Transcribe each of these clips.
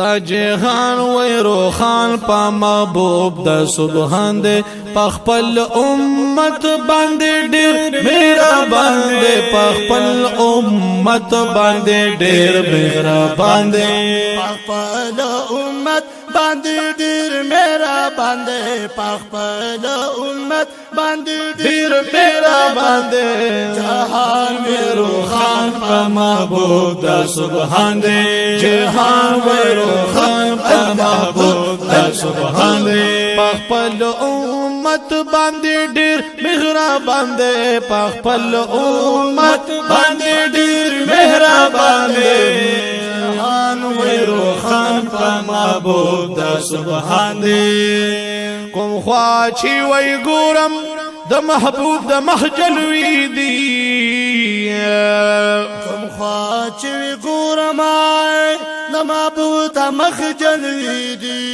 دا جهان وی روخان پا محبوب دا سبحان دے پخپل امت باندے ډیر مهربان دے پخپل امت باندے ډیر مهربان دے پخپل امت باندې ډیر مهربان دے پخپل امت باندې ډیر مهربان دے جهان وی روخان پا محبوب دا سبحان دے جهان وی روخان پا محبوب دا سبحان دے پخپل امت باندې ډیر مهربان دے پخپل امت باندې ډیر مهربان دے جهان وی روخان پا محبوب دا سبحان دے کوم خوا چی وی ګورم د محبوب د مخجلوی دی کوم خوا چې ګورم د محبوب د مخجلوی دی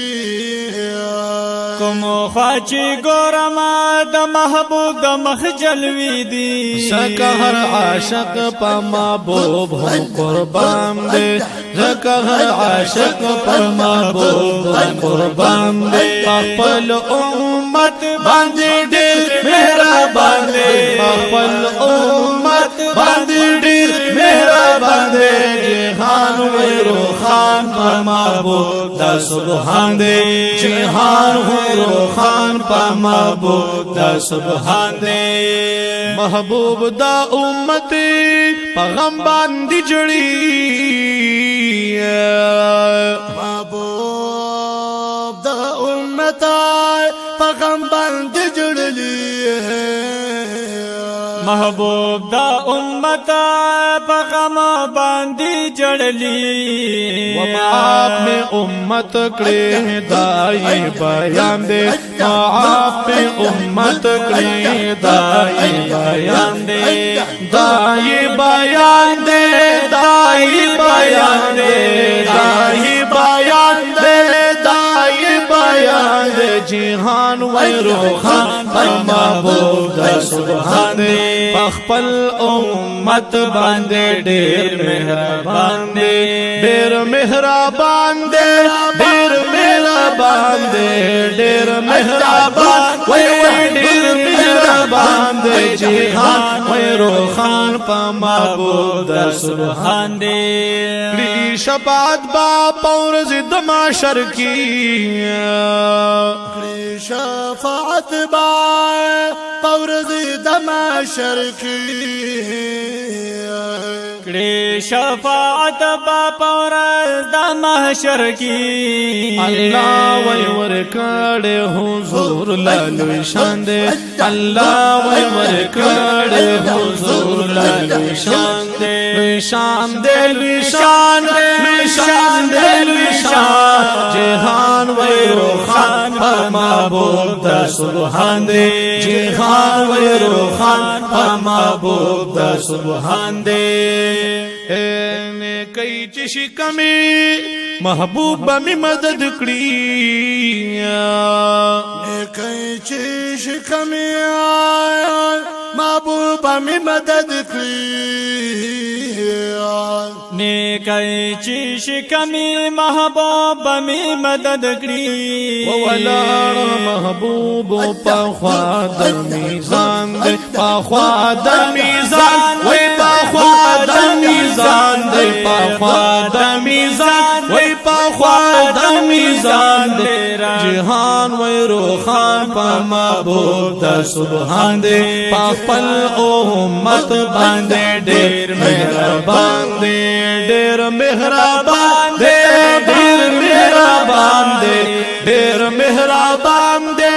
کوم خوا چې ګورم د محبوب د مخجلوی دی زکه هر عاشق په محبوب هم قربان دی زکه هر عاشق په محبوب هم قربان دی خپل امت باندې ډېر مهربان دی خپل امت باندې ډېر مهربان دی جهان وی روخان په محبوب دا سبحان دی جهان وی روخان په محبوب دا سبحان دی محبوب دا امت په غم باندې جړی محبوب دا امت په غم باندې جړلی محبوب دا امت په غم باندې جړلی ومعاف میں امت کړي دای بیان دے معاف میں امت کړي دای بیان دے دای بیان دے دای بیان دے دای بیان دے دای بیان دے جهان وی روخان پر محبوب دا سبحان دے پخپل امت باندې ډېر مهربان دے ډېر مهربان دے ډېر مهربان دے ډېر مهربان وی ډېر مهربان دے جهان وی روخان په محبوب دا سبحان دے کړي شفاعت با پورز د معاشر کی شفاعت با پورز د معاشر کی کړي شفاعت با پورز د محشر کی الله وی ور کړه حضور لالو شان دے الله وی ور کړه حضور لالو شان دے شان دے شان دے شان دے شان جهان وی روخان پر محبوب دا سبحان دے جهان وی روخان پر محبوب دا سبحان دے کئی چشی کمی محبوب می مدد کړی کئی چیش کمی محبوب می مدد کړی نیکای چې شکمی محبوب می مدد کړی وولار محبوب په خوا د میزان دے په خوا د میزان وای په خوا د میزان دے په خوا د میزان وای په خوا د میزان دے جهان وای روخان په محبوب د سبحان دے په خپل امت باندې ډېر مهربان دے ډېر مهربان دے ډېر مهربان دے ډېر مهربان دے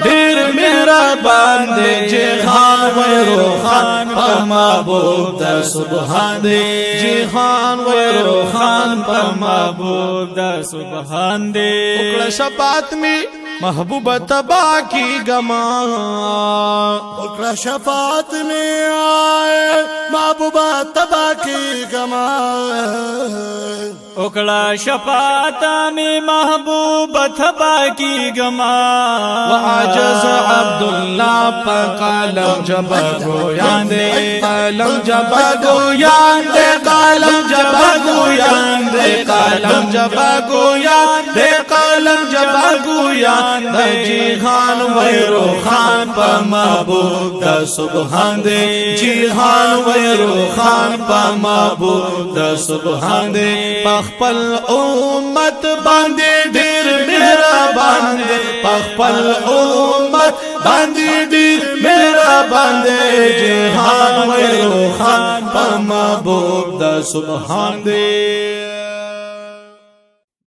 ډېر مهربان دے جهان وی روخان په محبوب دا سبحان دے جهان وی روخان په محبوب دا سبحان دے وکړه شفاعت می محبوب تبا کی گما وکړه شفاعت می محبوب تبا کی گما اکڑا شفاعت می محبوب تھبا کی گما وعجز عبداللہ پا قلم جبا گویان دے قلم جبا گویان دے قلم جبا گویان دے قلم جبا گویان دے قلم جبا گویان دے جیہان ویرو خان پا محبوب دا سبحان دے جیہان ویرو خان پا محبوب دا سبحان دے پخپل امت باندے ډیر مهربان دے پخپل امت باندې ډیر مهربان دے جهان ویرو خان په محبوب دا سبحان دے